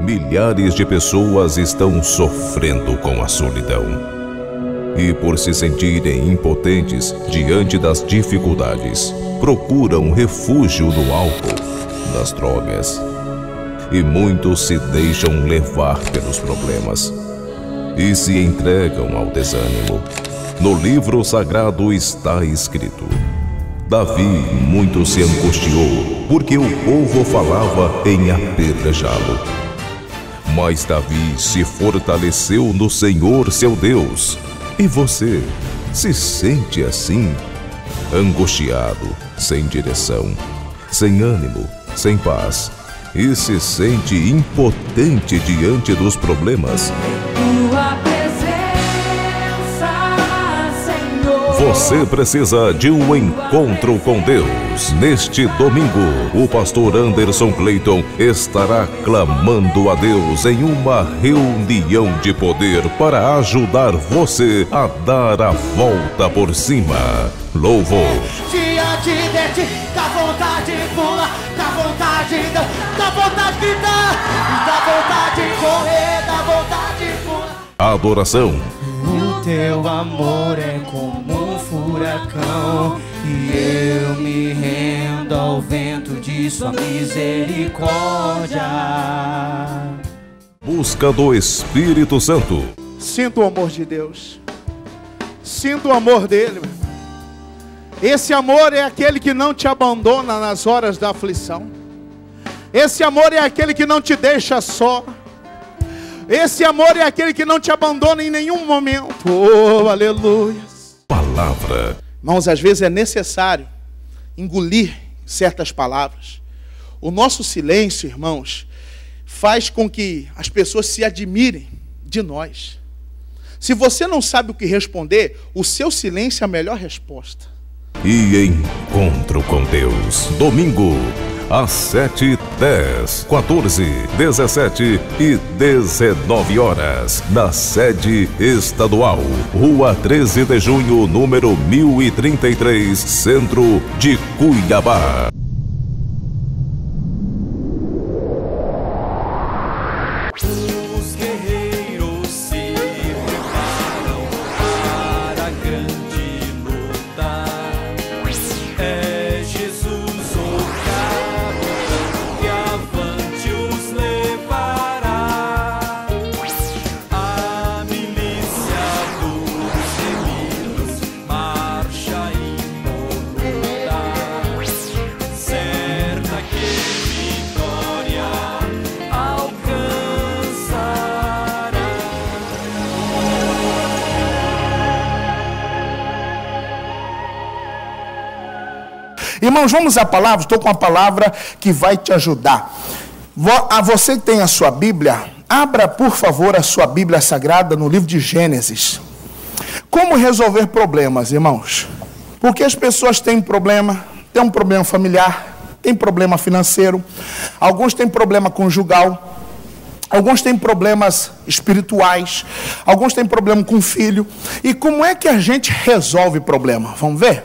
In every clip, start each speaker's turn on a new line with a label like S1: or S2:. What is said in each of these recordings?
S1: milhares de pessoas estão sofrendo com a solidão. E por se sentirem impotentes diante das dificuldades, procuram refúgio no álcool, nas drogas. E muitos se deixam levar pelos problemas e se entregam ao desânimo. No livro sagrado está escrito: Davi muito se angustiou, porque o povo falava em apedrejá-lo. Mas Davi se fortaleceu no Senhor seu Deus. E você se sente assim? Angustiado, sem direção, sem ânimo, sem paz, e se sente impotente diante dos problemas? Você precisa de um encontro com Deus. Neste domingo, o pastor Anderson Clayton estará clamando a Deus em uma reunião de poder para ajudar você a dar a volta por cima. Louvor.
S2: Diante de ti, dá vontade de pular, dá vontade de dar, dá vontade de gritar, dá vontade de correr, dá vontade de pular.
S1: Adoração.
S2: O teu amor é como um furacão, e eu me rendo ao vento de sua misericórdia.
S1: Busca do Espírito Santo.
S3: Sinto o amor de Deus. Sinto o amor dele. Esse amor é aquele que não te abandona nas horas da aflição. Esse amor é aquele que não te deixa só. Esse amor é aquele que não te abandona em nenhum momento. Oh, aleluia.
S1: Palavra.
S3: Irmãos, às vezes é necessário engolir certas palavras. O nosso silêncio, irmãos, faz com que as pessoas se admirem de nós. Se você não sabe o que responder, o seu silêncio é a melhor resposta.
S1: E encontro com Deus. Domingo, às 7h10, 14, 17 e 19 horas, na sede estadual, Rua 13 de Junho, número 1033, Centro de Cuiabá.
S2: Os guerreiros se preparam para a grande luta. É Jesus o capitão que avante os levará. A milícia dos remidos marcha impoluta, certa que vitória alcançará.
S3: Irmãos, vamos à palavra. Estou com uma palavra que vai te ajudar. A você que tem a sua Bíblia, abra por favor a sua Bíblia Sagrada no livro de Gênesis. Como resolver problemas, irmãos? Porque as pessoas têm problema, tem um problema familiar, tem problema financeiro, alguns têm problema conjugal, alguns têm problemas espirituais, alguns têm problema com o filho. E como é que a gente resolve problema? Vamos ver?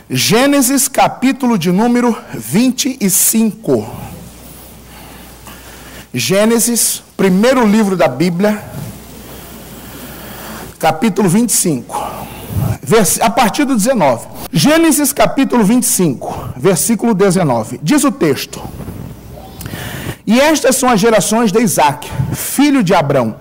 S3: Gênesis capítulo de número 25. Gênesis, primeiro livro da Bíblia, capítulo 25, a partir do 19. Gênesis capítulo 25, versículo 19. Diz o texto: E estas são as gerações de Isaque, filho de Abraão.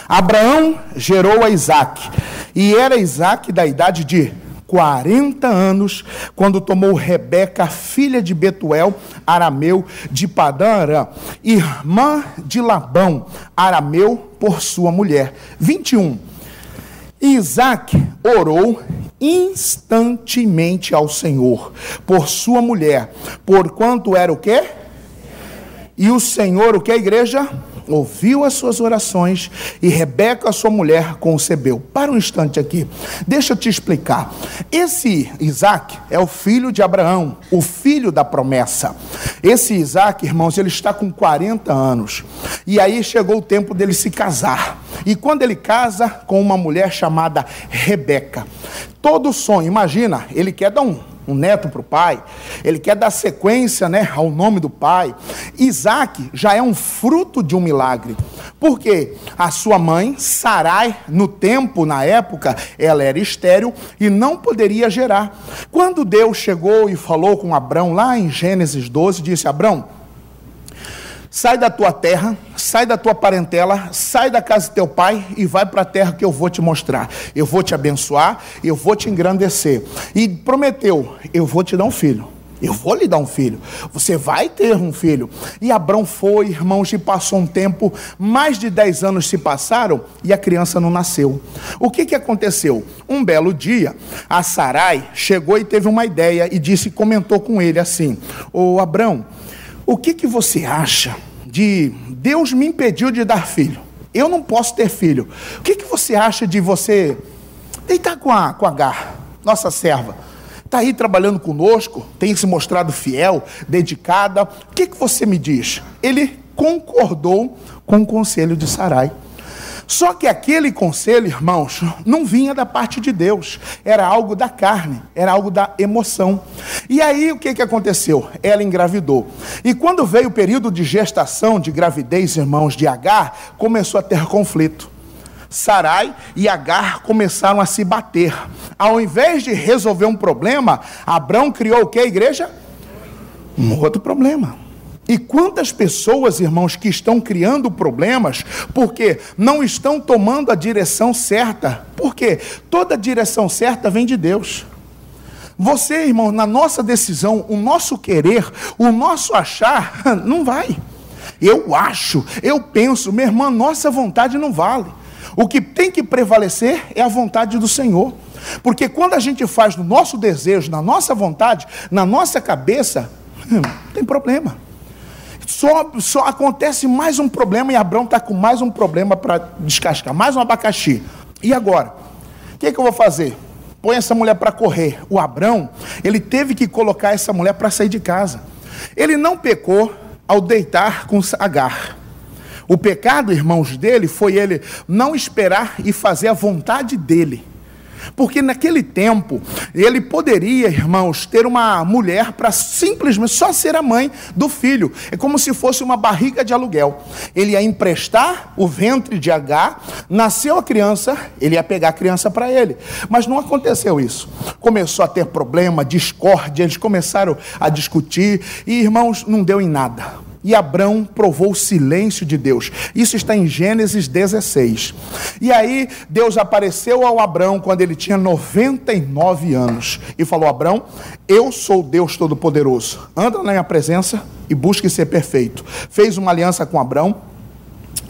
S3: Abraão gerou a Isaque, e era Isaque da idade de 40 anos, quando tomou Rebeca, filha de Betuel, arameu, de Padã Arã, irmã de Labão, arameu, por sua mulher. 21. Isaque orou instantemente ao Senhor por sua mulher, porquanto era o quê? E o Senhor, o que, igreja? Ouviu as suas orações, e Rebeca, sua mulher, concebeu. Para um instante aqui, deixa eu te explicar. Esse Isaque é o filho de Abraão, o filho da promessa. Esse Isaque, irmãos, ele está com 40 anos. E aí chegou o tempo dele se casar. E quando ele casa com uma mulher chamada Rebeca, todo sonho, imagina, ele quer dar um neto para o pai, ele quer dar sequência, né, ao nome do pai. Isaac já é um fruto de um milagre, porque a sua mãe, Sarai, no tempo, na época, ela era estéril e não poderia gerar. Quando Deus chegou e falou com Abrão, lá em Gênesis 12, disse: Abrão, sai da tua terra, sai da tua parentela, sai da casa do teu pai e vai para a terra que eu vou te mostrar. Eu vou te abençoar, eu vou te engrandecer. E prometeu: eu vou te dar um filho. Eu vou lhe dar um filho. Você vai ter um filho. E Abrão foi, irmãos, e passou um tempo, mais de 10 anos se passaram e a criança não nasceu. O que aconteceu? Um belo dia, a Sarai chegou e teve uma ideia e comentou com ele assim: ô Abrão, o que você acha de Deus me impediu de dar filho? Eu não posso ter filho. O que você acha de você deitar com a Agar, nossa serva? Está aí trabalhando conosco, tem se mostrado fiel, dedicada. O que você me diz? Ele concordou com o conselho de Sarai. Só que aquele conselho, irmãos, não vinha da parte de Deus. Era algo da carne, era algo da emoção. E aí o que aconteceu? Ela engravidou. E quando veio o período de gestação, de gravidez, irmãos, de Agar, começou a ter conflito. Sarai e Agar começaram a se bater. Ao invés de resolver um problema, Abrão criou o que, igreja? Um outro problema. E quantas pessoas, irmãos, que estão criando problemas porque não estão tomando a direção certa? Porque toda direção certa vem de Deus. Você, irmão, na nossa decisão, o nosso querer, o nosso achar, não vai. Eu acho, eu penso, minha irmã, nossa vontade não vale. O que tem que prevalecer é a vontade do Senhor. Porque quando a gente faz no nosso desejo, na nossa vontade, na nossa cabeça, tem problema. Só acontece mais um problema e Abrão está com mais um problema para descascar, mais um abacaxi. E agora? O que eu vou fazer? Põe essa mulher para correr. O Abrão, ele teve que colocar essa mulher para sair de casa. Ele não pecou ao deitar com Agar. O pecado, irmãos, dele foi ele não esperar e fazer a vontade dele. Porque naquele tempo, ele poderia, irmãos, ter uma mulher para simplesmente só ser a mãe do filho. É como se fosse uma barriga de aluguel. Ele ia emprestar o ventre de Agar, nasceu a criança, ele ia pegar a criança para ele. Mas não aconteceu isso. Começou a ter problema, discórdia, eles começaram a discutir e, irmãos, não deu em nada. E Abrão provou o silêncio de Deus. Isso está em Gênesis 16. E aí Deus apareceu ao Abrão quando ele tinha 99 anos. E falou: Abrão, eu sou Deus Todo-Poderoso. Anda na minha presença e busque ser perfeito. Fez uma aliança com Abrão.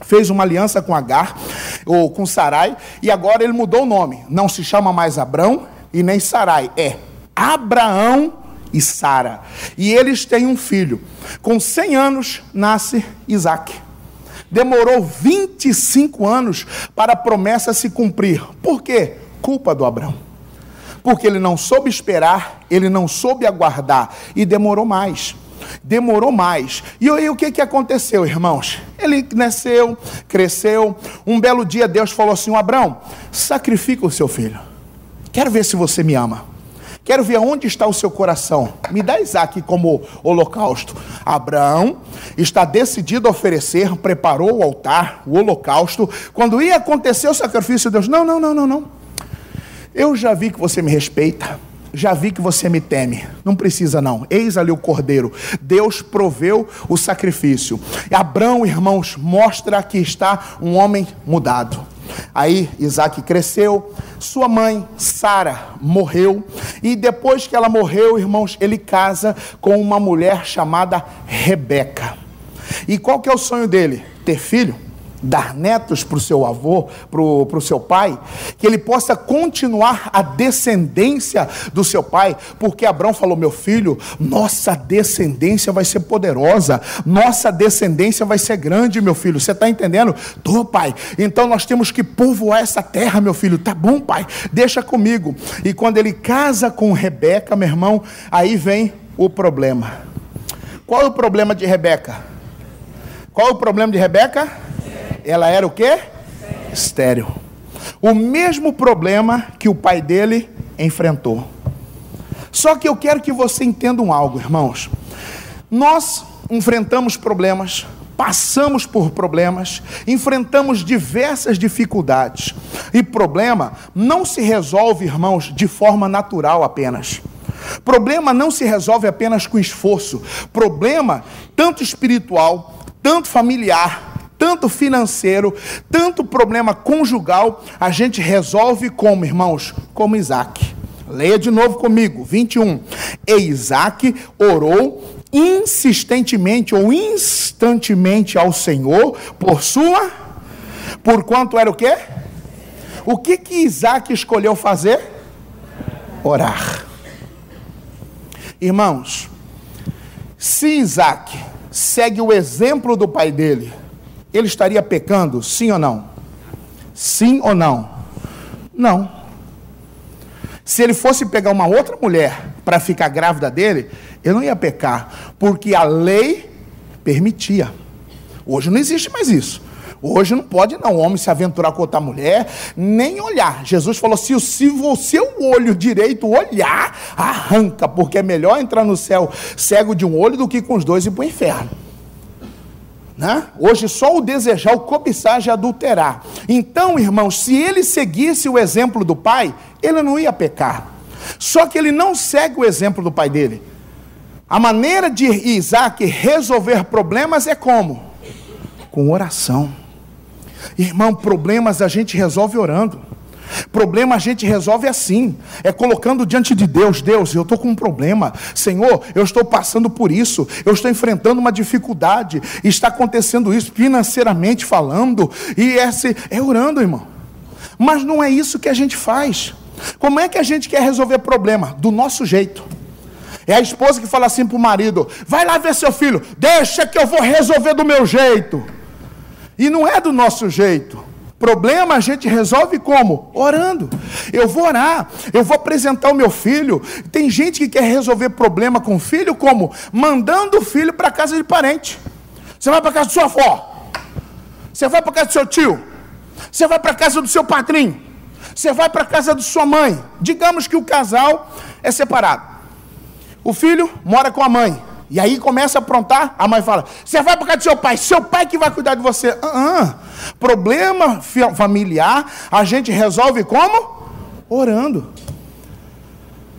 S3: Fez uma aliança com Agar, ou com Sarai. E agora ele mudou o nome. Não se chama mais Abrão e nem Sarai. É Abraão e Sara. E eles têm um filho. Com 100 anos nasce Isaac. Demorou 25 anos para a promessa se cumprir. Por quê? Culpa do Abrão. Porque ele não soube esperar, ele não soube aguardar e demorou mais. Demorou mais. E aí o que aconteceu, irmãos? Ele nasceu, cresceu. Um belo dia Deus falou assim: Abrão, sacrifica o seu filho. Quero ver se você me ama. Quero ver onde está o seu coração. Me dá Isaac como holocausto. Abraão está decidido a oferecer, preparou o altar, o holocausto. Quando ia acontecer o sacrifício, Deus: não. Eu já vi que você me respeita. Já vi que você me teme. Não precisa não. Eis ali o cordeiro. Deus proveu o sacrifício. Abrão, irmãos, mostra que está um homem mudado. Aí Isaac cresceu, sua mãe Sara morreu, e depois que ela morreu, irmãos, ele casa com uma mulher chamada Rebeca. E qual que é o sonho dele? Ter filho, dar netos para o seu avô, para o seu pai, que ele possa continuar a descendência do seu pai, porque Abrão falou: meu filho, nossa descendência vai ser poderosa, nossa descendência vai ser grande, meu filho, você está entendendo? Tô, pai, então nós temos que povoar essa terra, meu filho. Tá bom, pai, deixa comigo. E quando ele casa com Rebeca, meu irmão, aí vem o problema. Qual é o problema de Rebeca? Qual é o problema de Rebeca? Ela era o quê? Estéril. O mesmo problema que o pai dele enfrentou. Só que eu quero que você entenda algo, irmãos. Nós enfrentamos problemas, passamos por problemas, enfrentamos diversas dificuldades. E problema não se resolve, irmãos, de forma natural apenas. Problema não se resolve apenas com esforço. Problema, tanto espiritual, tanto familiar, tanto financeiro, tanto problema conjugal, a gente resolve como, irmãos? Como Isaac. Leia de novo comigo, 21. E Isaac orou insistentemente ou instantemente ao Senhor por quanto era o quê? O que Isaac escolheu fazer? Orar. Irmãos, se Isaac segue o exemplo do pai dele, ele estaria pecando, sim ou não? Sim ou não? Não. Se ele fosse pegar uma outra mulher para ficar grávida dele, ele não ia pecar, porque a lei permitia. Hoje não existe mais isso. Hoje não pode não, o homem se aventurar com outra mulher, nem olhar. Jesus falou, se o seu olho direito olhar, arranca, porque é melhor entrar no céu cego de um olho do que com os dois ir para o inferno. Né? Hoje só o desejar, o cobiçar já adulterar. Então, irmãos, se ele seguisse o exemplo do pai, ele não ia pecar. Só que ele não segue o exemplo do pai dele. A maneira de Isaac resolver problemas é como? Com oração. Irmão, problemas a gente resolve orando. Problema a gente resolve assim, é colocando diante de Deus. Deus, eu estou com um problema. Senhor, eu estou passando por isso, eu estou enfrentando uma dificuldade, está acontecendo isso financeiramente falando, e é orando, irmão. Mas não é isso que a gente faz. Como é que a gente quer resolver problema? Do nosso jeito. É a esposa que fala assim para o marido, vai lá ver seu filho, deixa que eu vou resolver do meu jeito. E não é do nosso jeito. Problema a gente resolve como? Orando. Eu vou orar, eu vou apresentar o meu filho. Tem gente que quer resolver problema com o filho como? Mandando o filho para casa de parente. Você vai para casa de sua avó, você vai para casa do seu tio, você vai para casa do seu padrinho, você vai para casa de sua mãe. Digamos que o casal é separado. O filho mora com a mãe. E aí começa a aprontar, a mãe fala, você vai para casa do seu pai que vai cuidar de você. Problema familiar, a gente resolve como? Orando.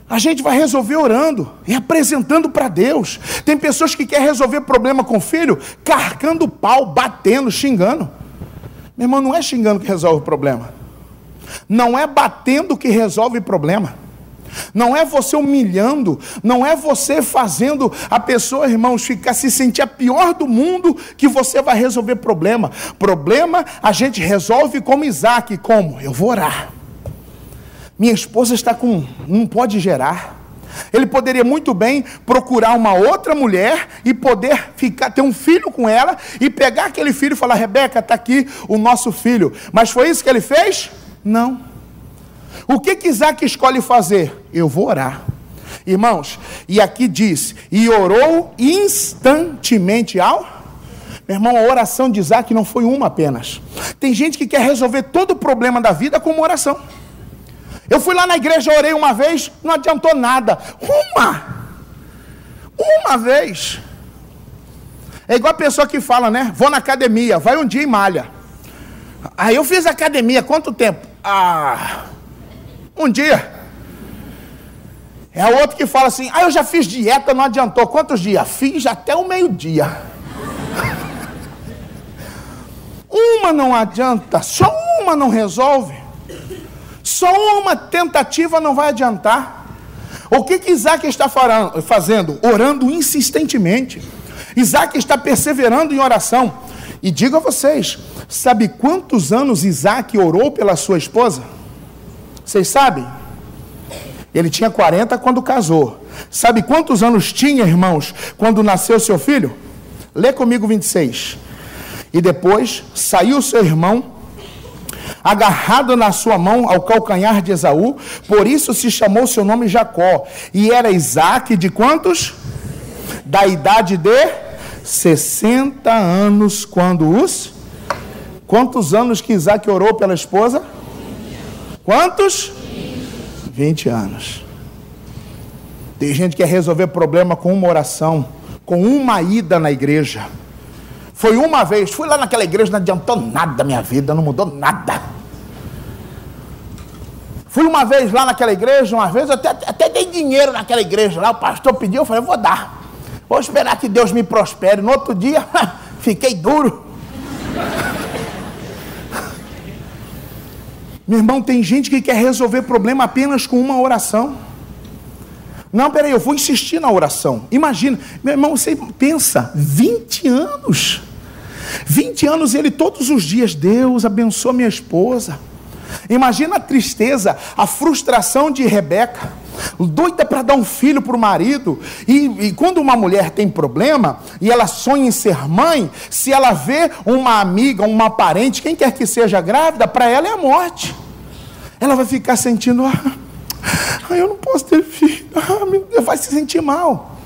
S3: A gente vai resolver orando e apresentando para Deus. Tem pessoas que querem resolver problema com o filho, carcando o pau, batendo, xingando. Meu irmão, não é xingando que resolve o problema. Não é batendo que resolve o problema. Não é você humilhando, não é você fazendo a pessoa, irmãos, se sentir a pior do mundo que você vai resolver problema. Problema a gente resolve como Isaac, como? Eu vou orar. Minha esposa não pode gerar. Ele poderia muito bem procurar uma outra mulher e poder ter um filho com ela e pegar aquele filho e falar, Rebeca, está aqui o nosso filho. Mas foi isso que ele fez? Não. O que Isaac escolhe fazer? Eu vou orar. Irmãos, e aqui diz, e orou instantemente ao... Meu irmão, a oração de Isaac não foi uma apenas. Tem gente que quer resolver todo o problema da vida com uma oração. Eu fui lá na igreja, orei uma vez, não adiantou nada. Uma vez. É igual a pessoa que fala, né? Vou na academia, vai um dia e malha. Aí eu fiz academia, quanto tempo? Um dia. É o outro que fala assim, eu já fiz dieta, não adiantou. Quantos dias? Fiz até o meio-dia. Uma não adianta, só uma não resolve. Só uma tentativa não vai adiantar. O que Isaac está fazendo? Orando insistentemente. Isaac está perseverando em oração. E digo a vocês, sabe quantos anos Isaac orou pela sua esposa? Vocês sabem? Ele tinha 40 quando casou. Sabe quantos anos tinha, irmãos, quando nasceu seu filho? Lê comigo 26. E depois saiu seu irmão, agarrado na sua mão ao calcanhar de Esaú, por isso se chamou seu nome Jacó. E era Isaac de quantos? Da idade de 60 anos, Quantos anos que Isaac orou pela esposa? Quantos? 20 anos. Tem gente que quer resolver problema com uma oração, com uma ida na igreja. Foi uma vez, fui lá naquela igreja, não adiantou nada da minha vida, não mudou nada. Fui uma vez lá naquela igreja, uma vez, até dei dinheiro naquela igreja lá, o pastor pediu, eu falei, eu vou dar. Vou esperar que Deus me prospere. No outro dia, fiquei duro. Meu irmão, tem gente que quer resolver problema apenas com uma oração. Não, peraí, eu vou insistir na oração. Imagina, meu irmão, você pensa, 20 anos. 20 anos ele todos os dias, Deus abençoa minha esposa. Imagina a tristeza, a frustração de Rebeca, doida para dar um filho para o marido. E quando uma mulher tem problema e ela sonha em ser mãe, se ela vê uma amiga, uma parente, quem quer que seja grávida, para ela é a morte. Ela vai ficar sentindo, eu não posso ter filho, vai se sentir mal.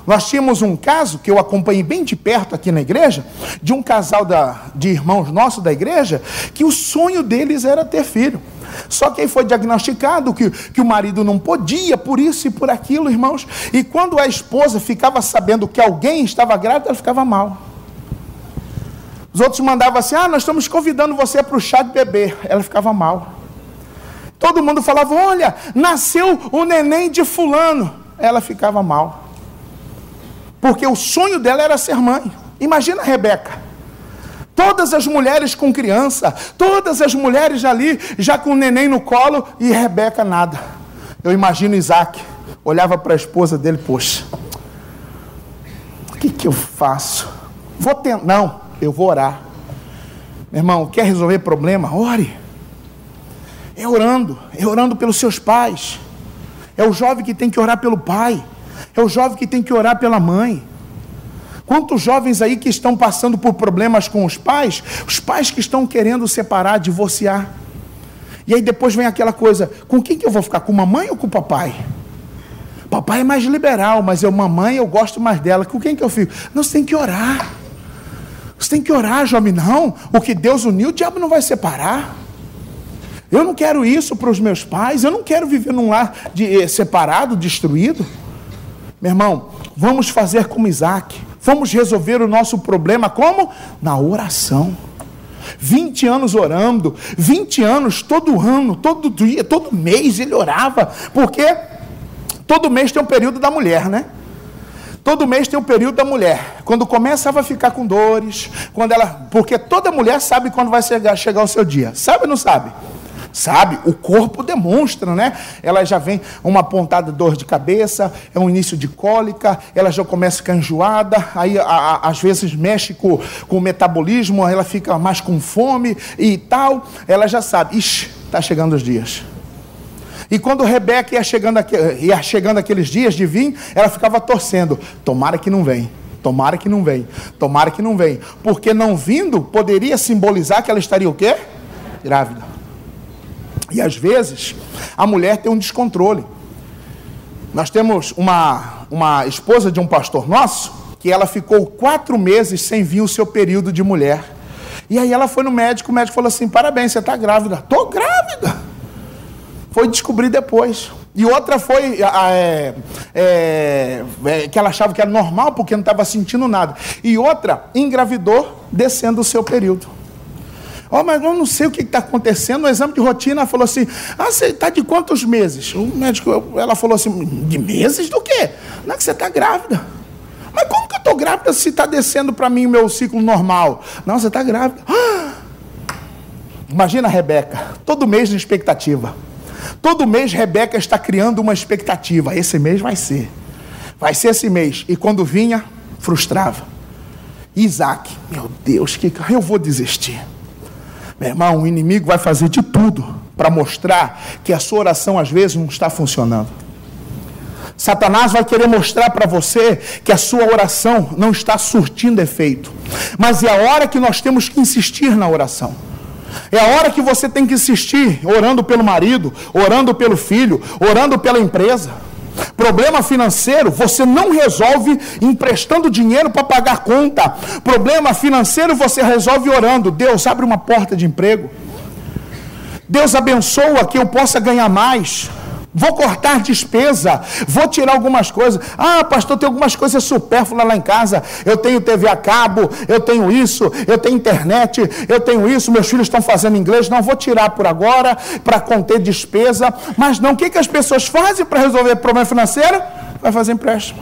S3: Nós tínhamos um caso que eu acompanhei bem de perto aqui na igreja, de um casal de irmãos nossos da igreja, que o sonho deles era ter filho. Só que aí foi diagnosticado que o marido não podia, por isso e por aquilo, irmãos. E quando a esposa ficava sabendo que alguém estava grávida, ela ficava mal. Os outros mandavam assim, nós estamos convidando você para o chá de bebê. Ela ficava mal. Todo mundo falava, olha, nasceu o neném de fulano. Ela ficava mal. Porque o sonho dela era ser mãe. Imagina a Rebeca. Todas as mulheres com criança, todas as mulheres ali, já com o neném no colo, e Rebeca nada. Eu imagino Isaac, olhava para a esposa dele, poxa, o que eu faço? Não, eu vou orar. Meu irmão, quer resolver problema? Ore. É orando pelos seus pais. É o jovem que tem que orar pelo pai. É o jovem que tem que orar pela mãe. Quantos jovens aí que estão passando por problemas com os pais que estão querendo separar, divorciar. E aí depois vem aquela coisa, com quem que eu vou ficar? Com mamãe ou com o papai? Papai é mais liberal, mas mamãe eu gosto mais dela. Com quem que eu fico? Não, você tem que orar. Você tem que orar, jovem. Não, o que Deus uniu, o diabo não vai separar. Eu não quero isso para os meus pais. Eu não quero viver num lar separado, destruído. Meu irmão, vamos fazer como Isaac. Vamos resolver o nosso problema como? Na oração. 20 anos orando, 20 anos, todo ano, todo dia, todo mês ele orava, porque todo mês tem um período da mulher, né? Todo mês tem um período da mulher, quando começava a ficar com dores, porque toda mulher sabe quando vai chegar o seu dia, sabe ou não sabe? Sabe, o corpo demonstra, né? Ela já vem uma pontada de dor de cabeça, é um início de cólica, ela já começa a ficar enjoada, aí às vezes mexe com o metabolismo, ela fica mais com fome e tal, ela já sabe, está chegando os dias. E quando Rebeca ia chegando aqueles dias de vir, ela ficava torcendo, tomara que não vem. Tomara que não vem, tomara que não vem, porque não vindo poderia simbolizar que ela estaria o quê? Grávida. E às vezes, a mulher tem um descontrole. Nós temos uma esposa de um pastor nosso, que ela ficou 4 meses sem vir o seu período de mulher. E aí ela foi no médico, o médico falou assim, parabéns, você está grávida. Estou grávida. Foi descobrir depois. E outra foi que ela achava que era normal, porque não estava sentindo nada. E outra, engravidou descendo o seu período. Mas eu não sei o que está acontecendo. No exame de rotina, ela falou assim, você está de quantos meses? O médico, ela falou assim, de meses do quê? Não é que você está grávida. Mas como que eu estou grávida se está descendo para mim o meu ciclo normal? Não, você está grávida. Imagina a Rebeca, todo mês na expectativa. Todo mês Rebeca está criando uma expectativa. Esse mês vai ser esse mês. E quando vinha, frustrava. Isaac, meu Deus, eu vou desistir. Meu irmão, o inimigo vai fazer de tudo para mostrar que a sua oração às vezes não está funcionando. Satanás vai querer mostrar para você que a sua oração não está surtindo efeito. Mas é a hora que nós temos que insistir na oração. É a hora que você tem que insistir, orando pelo marido, orando pelo filho, orando pela empresa. Problema financeiro, você não resolve emprestando dinheiro para pagar conta. Problema financeiro, você resolve orando. Deus, abre uma porta de emprego. Deus, abençoa que eu possa ganhar mais. Vou cortar despesa, vou tirar algumas coisas. Ah, pastor, tem algumas coisas supérfluas lá em casa. Eu tenho TV a cabo, eu tenho isso, eu tenho internet, eu tenho isso, meus filhos estão fazendo inglês. Não, vou tirar por agora, para conter despesa. Mas não, o que as pessoas fazem para resolver problema financeiro? Vai fazer empréstimo.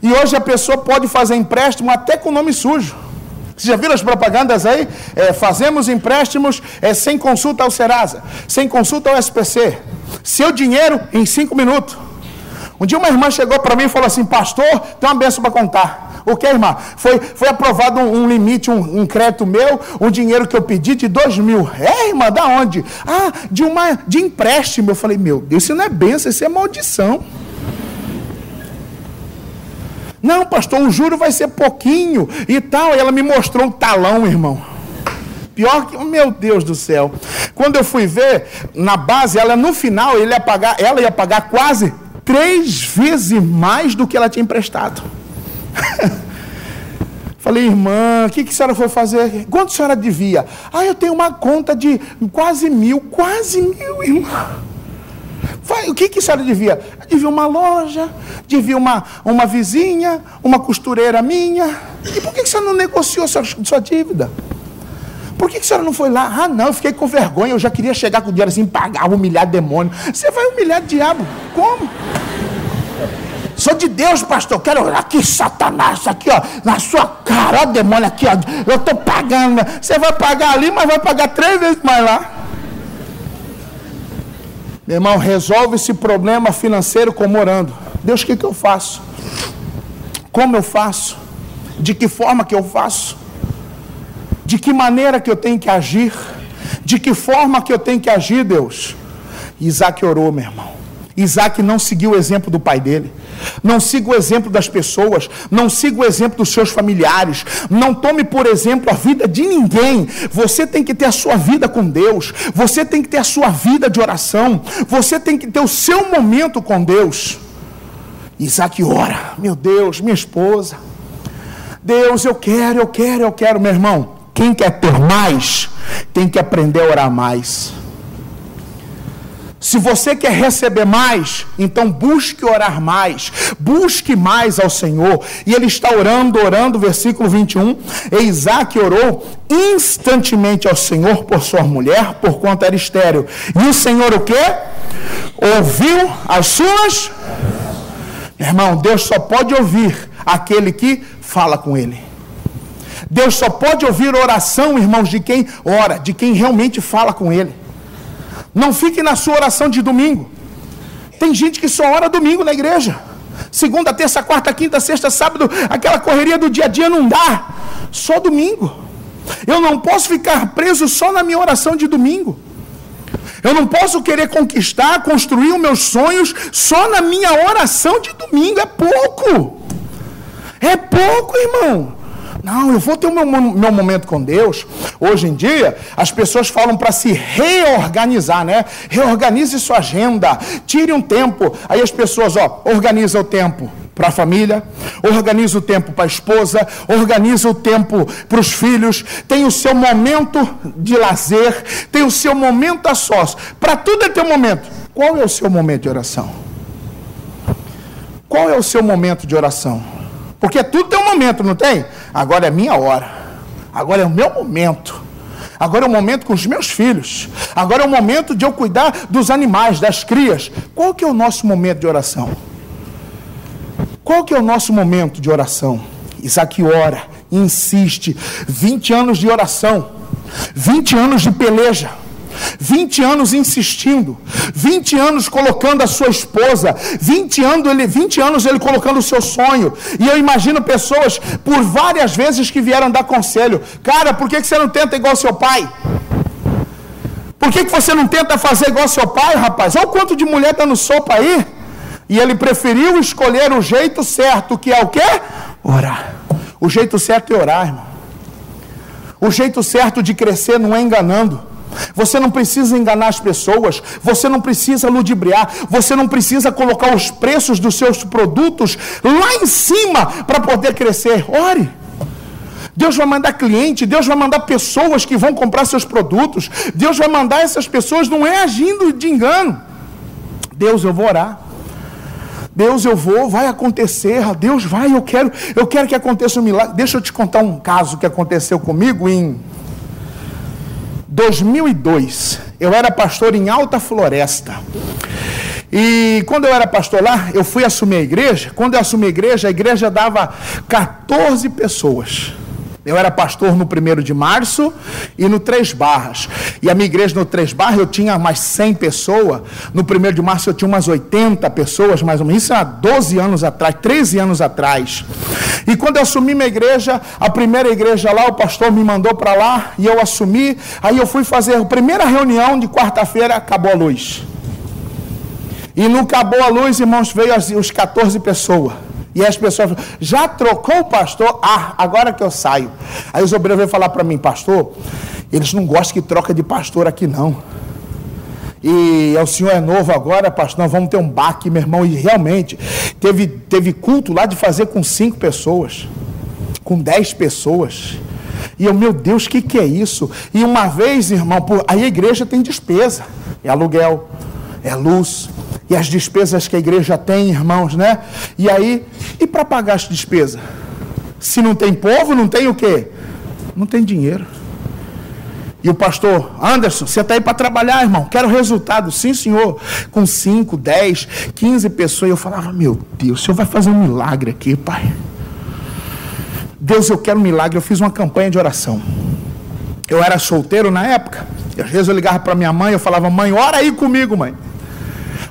S3: E hoje a pessoa pode fazer empréstimo até com nome sujo. Vocês já viram as propagandas aí? Fazemos empréstimos sem consulta ao Serasa, sem consulta ao SPC. Seu dinheiro em 5 minutos. Um dia uma irmã chegou para mim e falou assim: pastor, tem uma bênção para contar. O que, irmã? Foi aprovado um limite, um crédito meu, um dinheiro que eu pedi de 2.000. Irmã, da onde? Ah, de empréstimo. Eu falei: meu Deus, isso não é bênção, isso é maldição. Não, pastor, o juro vai ser pouquinho e tal. E ela me mostrou um talão, irmão. Pior que, meu Deus do céu. Quando eu fui ver, na base, ela no final, ela ia pagar quase 3 vezes mais do que ela tinha emprestado. Falei: irmã, o que a senhora foi fazer? Quanto a senhora devia? Ah, eu tenho uma conta de quase 1.000, irmã. O que a senhora devia? Devia uma loja, devia uma vizinha, uma costureira minha. E por que a senhora não negociou sua dívida? Por que a senhora não foi lá? Ah, não, eu fiquei com vergonha, eu já queria chegar com o dinheiro assim, pagar, humilhar demônio. Você vai humilhar o diabo? Como? Sou de Deus, pastor, quero aqui, Satanás, aqui, ó, na sua cara, ó, demônio, aqui, ó, eu estou pagando. Você vai pagar ali, mas vai pagar 3 vezes mais lá. Meu irmão, resolve esse problema financeiro como orando. Deus, o que eu faço? Como eu faço? De que forma que eu faço? De que maneira que eu tenho que agir? De que forma que eu tenho que agir, Deus? Isaac orou, meu irmão. Isaac não seguiu o exemplo do pai dele. Não siga o exemplo das pessoas. Não siga o exemplo dos seus familiares. Não tome por exemplo a vida de ninguém. Você tem que ter a sua vida com Deus. Você tem que ter a sua vida de oração. Você tem que ter o seu momento com Deus. Isaac ora: meu Deus, minha esposa, Deus, eu quero, meu irmão. Quem quer ter mais, tem que aprender a orar mais. Se você quer receber mais, então busque orar mais, busque mais ao Senhor. E ele está orando, versículo 21, e Isaac orou instantemente ao Senhor por sua mulher, porquanto era estéril. E o Senhor o quê? Ouviu as suas... Meu irmão, Deus só pode ouvir aquele que fala com ele. Deus só pode ouvir oração, irmãos, de quem ora, de quem realmente fala com ele. Não fique na sua oração de domingo. Tem gente que só ora domingo na igreja. Segunda, terça, quarta, quinta, sexta, sábado, aquela correria do dia a dia não dá. Só domingo. Eu não posso ficar preso só na minha oração de domingo. Eu não posso querer conquistar, construir os meus sonhos só na minha oração de domingo. É pouco. É pouco, irmão. Não, eu vou ter o meu momento com Deus. Hoje em dia, as pessoas falam para se reorganizar, né? Reorganize sua agenda, tire um tempo. Aí as pessoas, organizam o tempo para a família, organiza o tempo para a esposa, organiza o tempo para os filhos, tem o seu momento de lazer, tem o seu momento a sós. Para tudo é ter um momento. Qual é o seu momento de oração? Qual é o seu momento de oração? Porque tudo tem um momento, não tem? Agora é minha hora. Agora é o meu momento. Agora é o momento com os meus filhos. Agora é o momento de eu cuidar dos animais, das crias. Qual que é o nosso momento de oração? Qual que é o nosso momento de oração? Isaac ora, insiste. 20 anos de oração. 20 anos de peleja. 20 anos insistindo, 20 anos colocando a sua esposa, 20 anos ele colocando o seu sonho. E eu imagino pessoas por várias vezes que vieram dar conselho: cara, por que você não tenta igual ao seu pai? Por que você não tenta fazer igual ao seu pai, rapaz? Olha o quanto de mulher dando sopa aí. E ele preferiu escolher o jeito certo, que é o quê? Orar. O jeito certo é orar, irmão. O jeito certo de crescer não é enganando. Você não precisa enganar as pessoas, você não precisa ludibriar, você não precisa colocar os preços dos seus produtos lá em cima para poder crescer. Ore. Deus vai mandar cliente, Deus vai mandar pessoas que vão comprar seus produtos. Deus vai mandar essas pessoas, não é agindo de engano. Deus, eu vou orar. Deus, eu vou, vai acontecer. Deus, vai, eu quero que aconteça um milagre. Deixa eu te contar um caso que aconteceu comigo em 2002. Eu era pastor em Alta Floresta. E quando eu era pastor lá, eu fui assumir a igreja. Quando eu assumi a igreja dava 14 pessoas. Eu era pastor no 1º de março e no 3 Barras. E a minha igreja no 3 Barras eu tinha mais 100 pessoas. No 1º de março eu tinha umas 80 pessoas, mais ou menos. Isso há 12 anos atrás, 13 anos atrás. E quando eu assumi minha igreja, a primeira igreja lá, o pastor me mandou para lá e eu assumi. Aí eu fui fazer a primeira reunião de quarta-feira, acabou a luz. E não acabou a luz, irmãos, veio os 14 pessoas. E as pessoas falaram, já trocou o pastor? Ah, agora que eu saio. Aí os obreiros veio falar para mim, pastor, eles não gostam que troca de pastor aqui não. E o senhor é novo agora, pastor, nós vamos ter um baque, meu irmão. E realmente, teve culto lá de fazer com 5 pessoas, com 10 pessoas. E eu, meu Deus, o que é isso? E uma vez, irmão, aí a igreja tem despesa, é aluguel, é luz, e as despesas que a igreja tem, irmãos, né? E aí, e para pagar as despesas? Se não tem povo, não tem o quê? Não tem dinheiro. E o pastor, Anderson, você está aí para trabalhar, irmão, quero resultado. Sim, senhor. Com 5, 10, 15 pessoas. E eu falava, meu Deus, o senhor vai fazer um milagre aqui, pai. Deus, eu quero um milagre. Eu fiz uma campanha de oração. Eu era solteiro na época. E às vezes eu ligava para minha mãe, eu falava, mãe, ora aí comigo, mãe.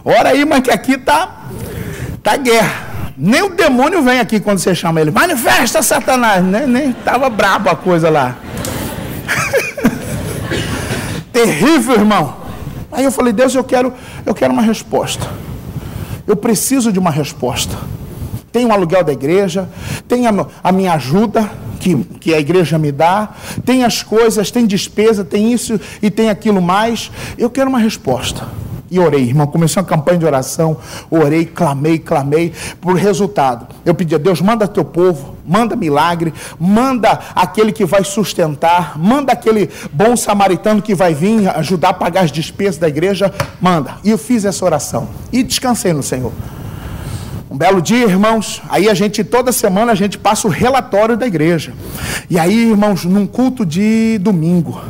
S3: Ora aí, mãe, que aqui tá guerra. Nem o demônio vem aqui quando você chama ele. Manifesta, Satanás. Nem tava brabo a coisa lá. Terrível, irmão. Aí eu falei, Deus, eu quero uma resposta. Eu preciso de uma resposta. Tem um aluguel da igreja, tem a minha ajuda que a igreja me dá, tem as coisas, tem despesa, tem isso e tem aquilo mais. Eu quero uma resposta. E orei, irmão, comecei uma campanha de oração, orei, clamei por resultado. Eu pedi a Deus, manda teu povo, manda milagre, manda aquele que vai sustentar, manda aquele bom samaritano que vai vir ajudar a pagar as despesas da igreja, manda. E eu fiz essa oração e descansei no Senhor. Um belo dia, irmãos, aí toda semana a gente passa o relatório da igreja. E aí, irmãos, num culto de domingo,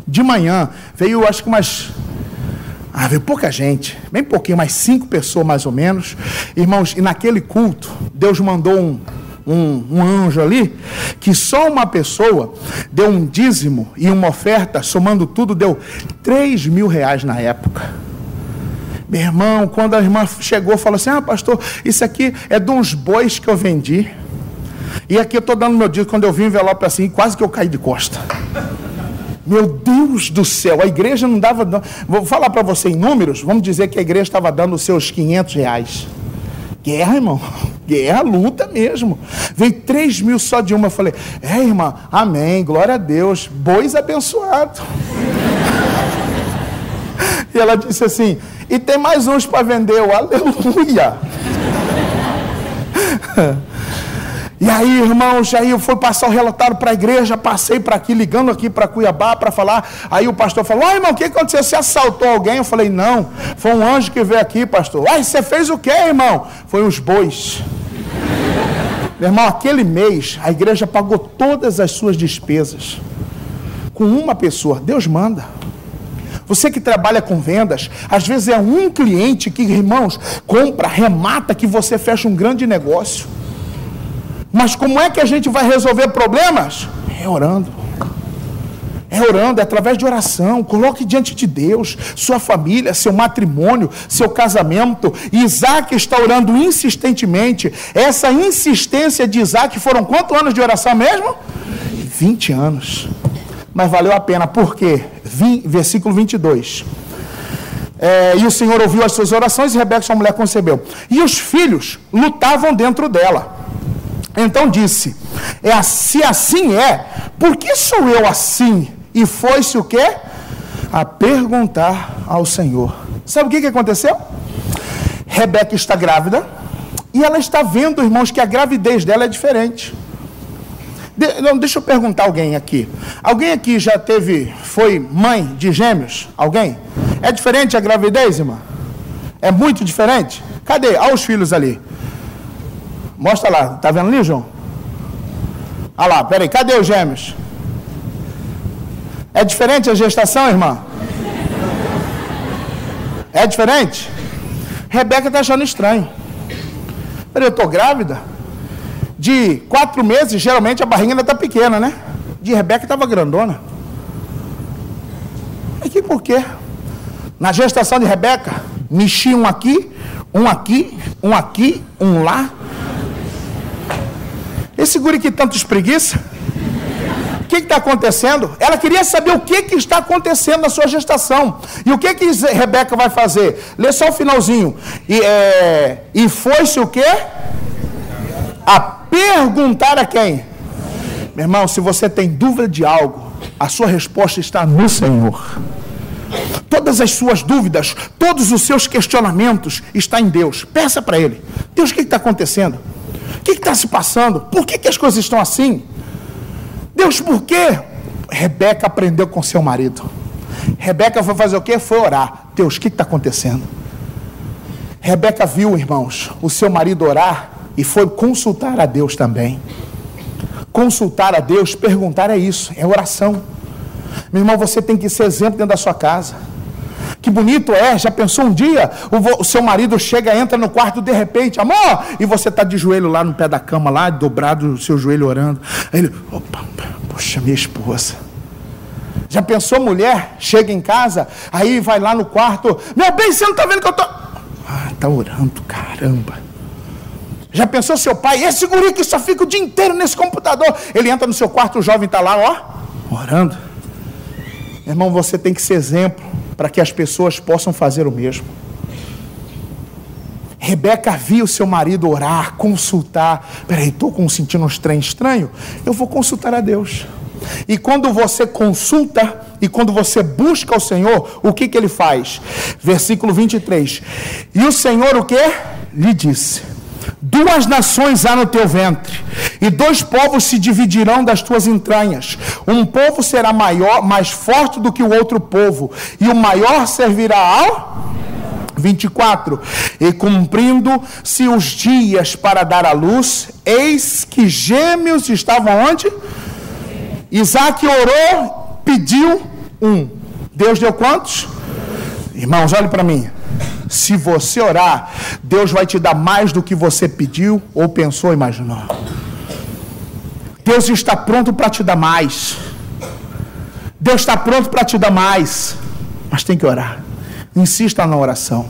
S3: de manhã, veio acho que veio pouca gente, bem pouquinho, mais 5 pessoas mais ou menos. Irmãos, e naquele culto, Deus mandou um anjo ali, que só uma pessoa deu um dízimo e uma oferta, somando tudo, deu R$3.000 na época. Meu irmão, quando a irmã chegou, falou assim, pastor, isso aqui é de uns bois que eu vendi. E aqui eu estou dando meu dízimo, quando eu vi o envelope assim, quase que eu caí de costa. Meu Deus do céu, a igreja não dava... Vou falar para você em números, vamos dizer que a igreja estava dando os seus R$500. Guerra, irmão, guerra, luta mesmo. Veio 3.000 só de uma, eu falei, irmã, amém, glória a Deus, bois abençoados. E ela disse assim, e tem mais uns para vender, aleluia. E aí, irmãos, aí eu fui passar o relatório para a igreja, passei para aqui, ligando aqui para Cuiabá para falar. Aí o pastor falou, irmão, o que aconteceu? Você assaltou alguém? Eu falei, não, foi um anjo que veio aqui, pastor. Você fez o quê, irmão? Foi os bois. Meu irmão, aquele mês, a igreja pagou todas as suas despesas. Com uma pessoa, Deus manda. Você que trabalha com vendas, às vezes é um cliente que, irmãos, compra, remata, que você fecha um grande negócio. Mas como é que a gente vai resolver problemas? É orando. É orando, é através de oração. Coloque diante de Deus, sua família, seu matrimônio, seu casamento. Isaac está orando insistentemente. Essa insistência de Isaac foram quantos anos de oração mesmo? 20 anos. Mas valeu a pena, por quê? Versículo 22. E o Senhor ouviu as suas orações e Rebeca, sua mulher, concebeu. E os filhos lutavam dentro dela. Então disse, se assim é, por que sou eu assim? E foi-se o quê? A perguntar ao Senhor. Sabe o que aconteceu? Rebeca está grávida e ela está vendo, irmãos, que a gravidez dela é diferente. Deixa eu perguntar alguém aqui. Alguém aqui já foi mãe de gêmeos? Alguém? É diferente a gravidez, irmã? É muito diferente? Cadê? Olha os filhos ali. Mostra lá. Tá vendo ali, João? Olha lá, peraí. Cadê os gêmeos? É diferente a gestação, irmã? É diferente? Rebeca está achando estranho. Peraí, eu estou grávida? De 4 meses, geralmente a barriga ainda está pequena, né? De Rebeca estava grandona. Aqui por quê? Na gestação de Rebeca, mexia um aqui, um aqui, um aqui, um lá. Esse guri que tanto espreguiça. O que está acontecendo? Ela queria saber o que está acontecendo na sua gestação. E o que Rebeca vai fazer? Lê só o finalzinho. E foi-se o quê? A perguntar a quem? Meu irmão, se você tem dúvida de algo, a sua resposta está no Senhor. Todas as suas dúvidas, todos os seus questionamentos estão em Deus. Peça para Ele. Deus, o que está acontecendo? O que está se passando? Por que as coisas estão assim? Deus, por quê? Rebeca aprendeu com seu marido. Rebeca foi fazer o quê? Foi orar. Deus, o que está acontecendo? Rebeca viu, irmãos, o seu marido orar e foi consultar a Deus também. Consultar a Deus, perguntar é isso, é oração. Meu irmão, você tem que ser exemplo dentro da sua casa. Que bonito é, já pensou um dia, o seu marido chega, entra no quarto, de repente, amor, e você está de joelho lá no pé da cama, lá, dobrado o seu joelho orando. Aí ele, opa, poxa, minha esposa. Já pensou, mulher, chega em casa, aí vai lá no quarto, meu bem, você não está vendo que eu estou... Está orando, caramba. Já pensou seu pai, esse guri que só fica o dia inteiro nesse computador, ele entra no seu quarto, o jovem está lá, ó, orando. Irmão, você tem que ser exemplo para que as pessoas possam fazer o mesmo. Rebeca viu seu marido orar, consultar. Peraí, estou sentindo um trem estranho? Eu vou consultar a Deus. E quando você consulta, e quando você busca o Senhor, o que Ele faz? Versículo 23. E o Senhor o quê? Lhe disse: 2 nações há no teu ventre, e 2 povos se dividirão das tuas entranhas. Um povo será maior, mais forte do que o outro povo, e o maior servirá ao... 24. E cumprindo-se os dias para dar à luz, eis que gêmeos estavam onde? Isaac orou, pediu 1. Deus deu quantos? Irmãos, olhe para mim. Se você orar, Deus vai te dar mais do que você pediu ou pensou, imaginou. Deus está pronto para te dar mais. Deus está pronto para te dar mais. Mas tem que orar. Insista na oração.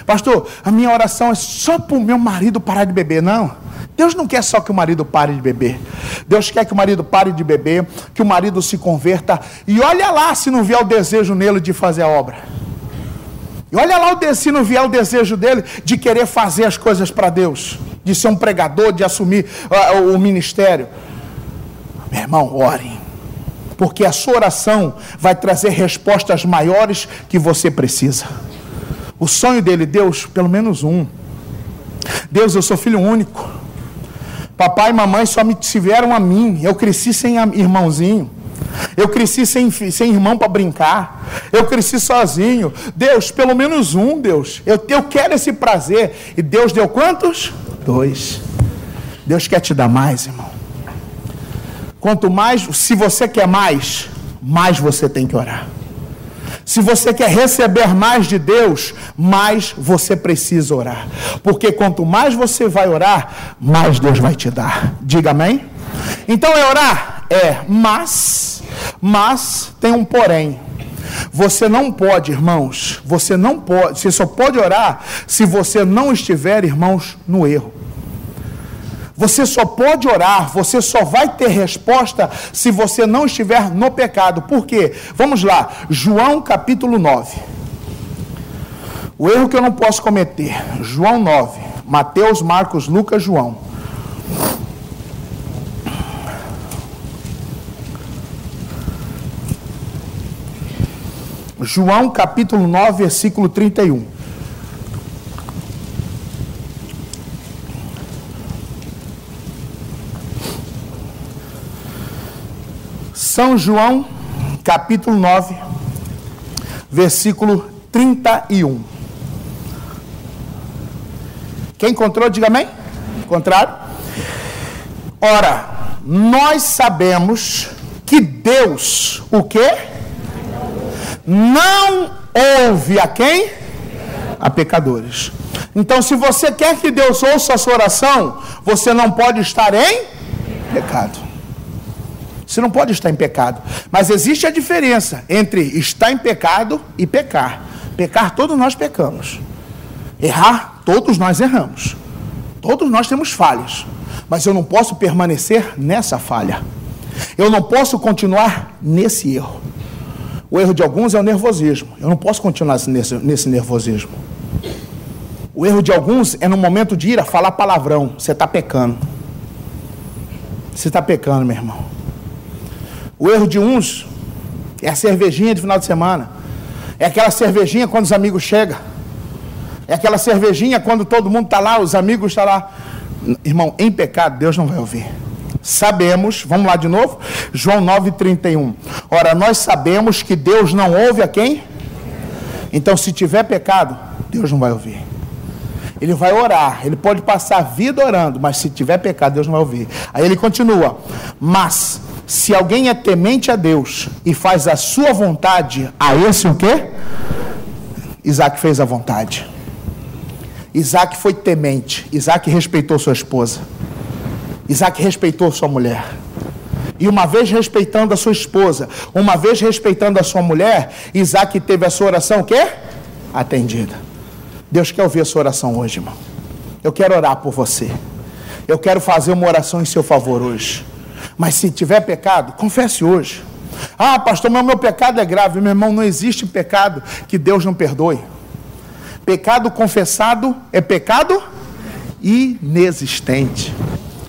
S3: Pastor, a minha oração é só para o meu marido parar de beber. Não. Deus não quer só que o marido pare de beber. Deus quer que o marido pare de beber, que o marido se converta. E olha lá se não vier o desejo nele de fazer a obra. E olha lá se não vier o desejo dele de querer fazer as coisas para Deus, de ser um pregador, de assumir o ministério. Meu irmão, orem, porque a sua oração vai trazer respostas maiores que você precisa. O sonho dele, Deus, pelo menos 1. Deus, eu sou filho único. Papai e mamãe só me tiveram a mim. Eu cresci sem irmãozinho. Eu cresci sem irmão para brincar. Eu cresci sozinho. Deus, pelo menos 1, Deus. Eu quero esse prazer. E Deus deu quantos? 2. Deus quer te dar mais, irmão. Quanto mais, se você quer mais você tem que orar. Se você quer receber mais de Deus, mais você precisa orar. Porque quanto mais você vai orar, mais Deus vai te dar. Diga amém? Então é orar? É, mas tem um porém. Você não pode, irmãos, você só pode orar se você não estiver, irmãos, no erro. Você só pode orar, você só vai ter resposta se você não estiver no pecado. Por quê? Vamos lá, João capítulo 9. O erro que eu não posso cometer, João 9, Mateus, Marcos, Lucas, João. João capítulo 9, versículo 31. São João, capítulo 9, versículo 31. Quem encontrou, diga amém. Contrário. Ora, nós sabemos que Deus, o quê? Não ouve a quem? A pecadores. Então, se você quer que Deus ouça a sua oração, você não pode estar em pecado. Você não pode estar em pecado. Mas existe a diferença entre estar em pecado e pecar. Pecar, todos nós pecamos. Errar, todos nós erramos. Todos nós temos falhas. Mas eu não posso permanecer nessa falha. Eu não posso continuar nesse erro. O erro de alguns é o nervosismo. Eu não posso continuar nesse nervosismo. O erro de alguns é no momento de ira falar palavrão. Você está pecando. Você está pecando, meu irmão. O erro de uns é a cervejinha de final de semana. É aquela cervejinha quando os amigos chegam. É aquela cervejinha quando todo mundo está lá, os amigos estão lá. Irmão, em pecado, Deus não vai ouvir. Sabemos, vamos lá de novo, João 9,31. Ora, nós sabemos que Deus não ouve a quem? Então, se tiver pecado, Deus não vai ouvir. Ele vai orar, ele pode passar a vida orando, mas se tiver pecado, Deus não vai ouvir. Aí ele continua, mas se alguém é temente a Deus e faz a sua vontade, a esse o quê? Isaac fez a vontade. Isaac foi temente, Isaac respeitou sua esposa. Isaac respeitou sua mulher. E uma vez respeitando a sua esposa, uma vez respeitando a sua mulher, Isaac teve a sua oração o quê? Atendida. Deus quer ouvir a sua oração hoje, irmão. Eu quero orar por você. Eu quero fazer uma oração em seu favor hoje. Mas se tiver pecado, confesse hoje. Ah, pastor, mas meu pecado é grave. Meu irmão, não existe pecado que Deus não perdoe. Pecado confessado é pecado inexistente.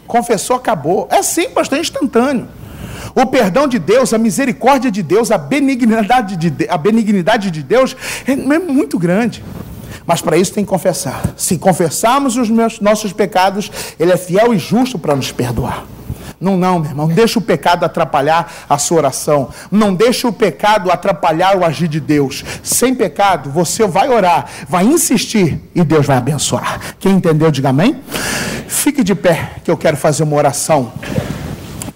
S3: Confessou, acabou. É sim, pastor, é instantâneo. O perdão de Deus, a misericórdia de Deus, a benignidade de Deus é muito grande. Mas para isso tem que confessar. Se confessarmos os nossos pecados, Ele é fiel e justo para nos perdoar. Não, meu irmão, não deixa o pecado atrapalhar a sua oração. Não deixa o pecado atrapalhar o agir de Deus. Sem pecado, você vai orar, vai insistir e Deus vai abençoar. Quem entendeu, diga amém. Fique de pé, que eu quero fazer uma oração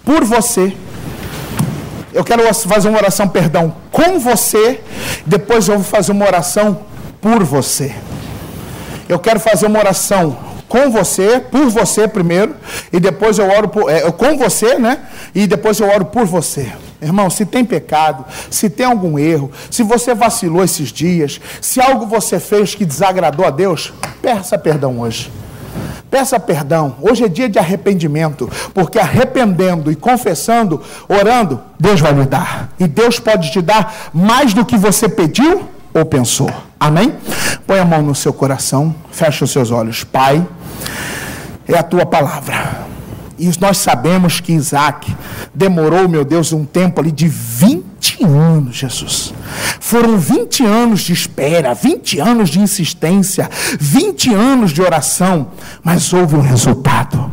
S3: por você. Eu quero fazer uma oração, com você. Depois eu vou fazer uma oração por você. Eu quero fazer uma oração com você, por você primeiro, e depois eu oro com você, né? E depois eu oro por você. Irmão, se tem pecado, se tem algum erro, se você vacilou esses dias, se algo você fez que desagradou a Deus, peça perdão hoje. Peça perdão. Hoje é dia de arrependimento, porque arrependendo e confessando, orando, Deus vai lhe dar. E Deus pode te dar mais do que você pediu ou pensou. Amém? Põe a mão no seu coração, fecha os seus olhos. Pai, é a tua palavra. E nós sabemos que Isaac demorou, meu Deus, um tempo ali de 20 anos, Jesus. Foram 20 anos de espera, 20 anos de insistência, 20 anos de oração, mas houve um resultado.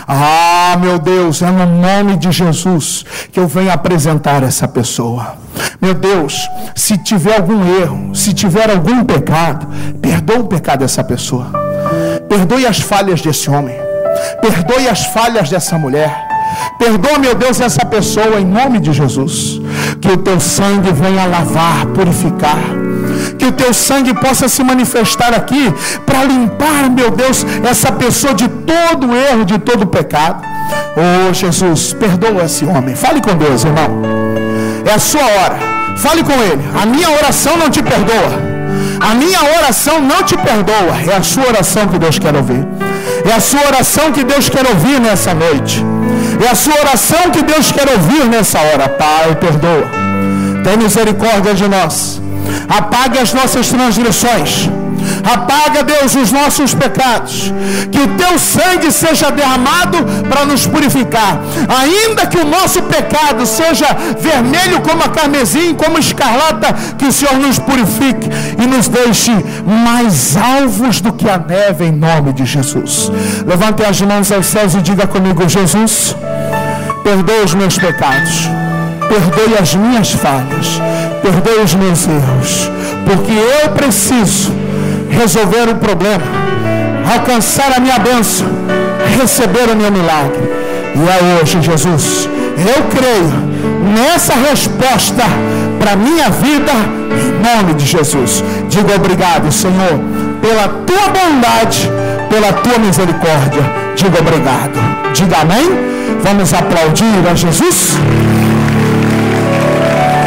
S3: Ah, meu Deus, é no nome de Jesus que eu venho apresentar essa pessoa. Meu Deus, se tiver algum erro, se tiver algum pecado, perdoa o pecado dessa pessoa. Perdoe as falhas desse homem. Perdoe as falhas dessa mulher. Perdoa, meu Deus, essa pessoa em nome de Jesus. Que o teu sangue venha lavar, purificar. Que o teu sangue possa se manifestar aqui para limpar, meu Deus, essa pessoa de todo erro, de todo pecado. Oh, Jesus, perdoa esse homem. Fale com Deus, irmão. É a sua hora. Fale com Ele. A minha oração não te perdoa. A minha oração não te perdoa. É a sua oração que Deus quer ouvir. É a sua oração que Deus quer ouvir nessa noite. É a sua oração que Deus quer ouvir nessa hora. Pai, perdoa. Tem misericórdia de nós. Apague as nossas transgressões. Apaga, Deus, os nossos pecados. Que o teu sangue seja derramado para nos purificar. Ainda que o nosso pecado seja vermelho como a carmesim, como escarlata, que o Senhor nos purifique e nos deixe mais alvos do que a neve, em nome de Jesus. Levante as mãos aos céus e diga comigo: Jesus, perdoa os meus pecados, perdoe as minhas falhas, perdoe os meus erros, porque eu preciso resolver o problema alcançar a minha bênção, receber o meu milagre. E é hoje, Jesus, eu creio nessa resposta para a minha vida, em nome de Jesus. Digo obrigado, Senhor, pela tua bondade, pela tua misericórdia. Digo obrigado. Diga amém. Vamos aplaudir a Jesus,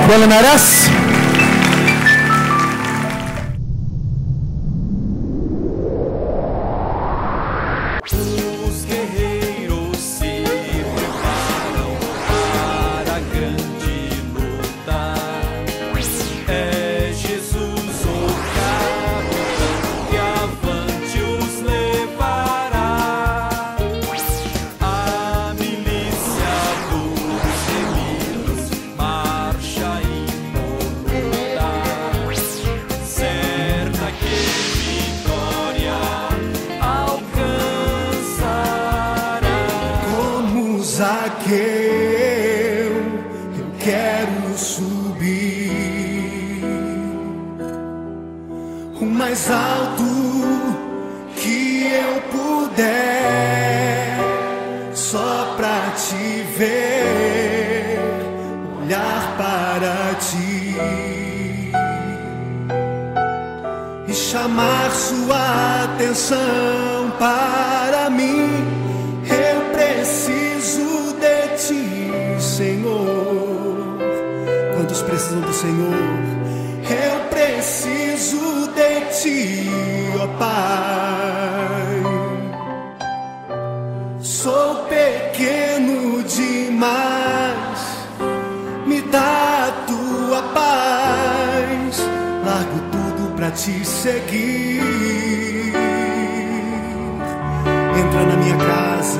S3: que Ele merece.
S2: Eu quero subir o mais alto que eu puder, só pra te ver, olhar para ti e chamar sua atenção para mim. Eu preciso de ti, Senhor. Quantos precisam do Senhor? Eu preciso de ti, ó Pai. Sou pequeno demais, me dá a tua paz. Largo tudo pra te seguir. Entra na minha casa,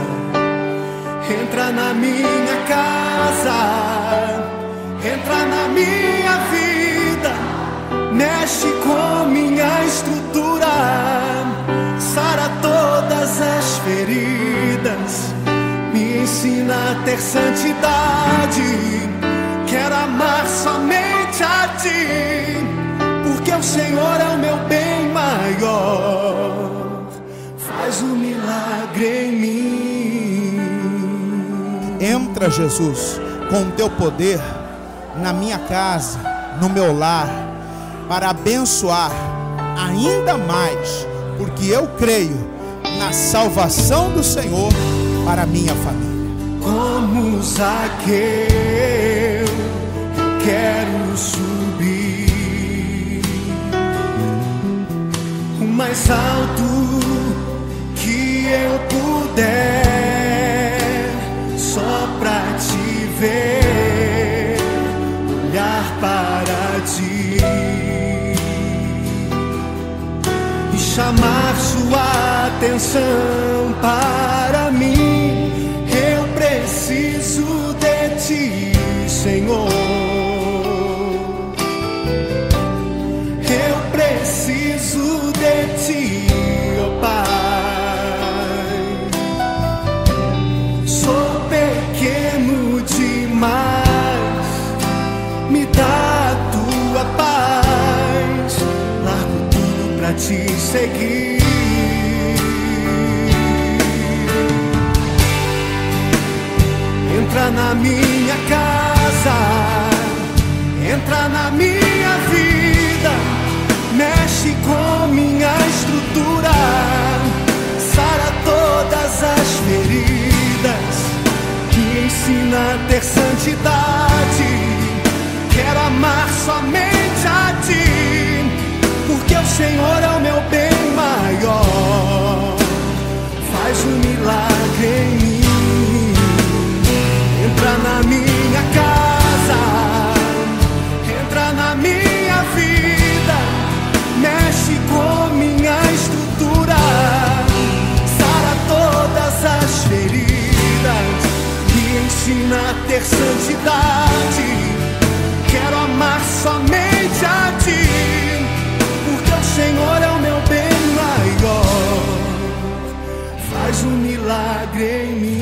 S2: entra na minha casa, entra na minha vida, mexe com minha estrutura, sara todas as feridas, me ensina a ter santidade. Quero amar somente a ti, porque o Senhor é o meu bem maior. Faz um milagre em mim.
S3: Entra, Jesus, com o teu poder na minha casa, no meu lar, para abençoar ainda mais, porque eu creio na salvação do Senhor para a minha família.
S2: Como Zaqueu, eu quero subir o mais alto que eu puder, só pra te ver, olhar para ti e chamar sua atenção para mim. Eu preciso de ti, Senhor. Eu preciso de ti, ó Pai. Me dá a tua paz, largo tudo pra te seguir. Entra na minha casa, entra na minha vida, mexe com minha estrutura, sara todas as feridas, me ensina a ter santidade. Quero amar somente a ti, porque o Senhor é o meu bem maior. Faz um milagre em mim. Entra na minha casa, entra na minha vida, mexe com minha estrutura, sara todas as feridas, me ensina a ter santidade. Quero amar somente a ti, porque o Senhor é o meu bem maior. Faz um milagre em mim.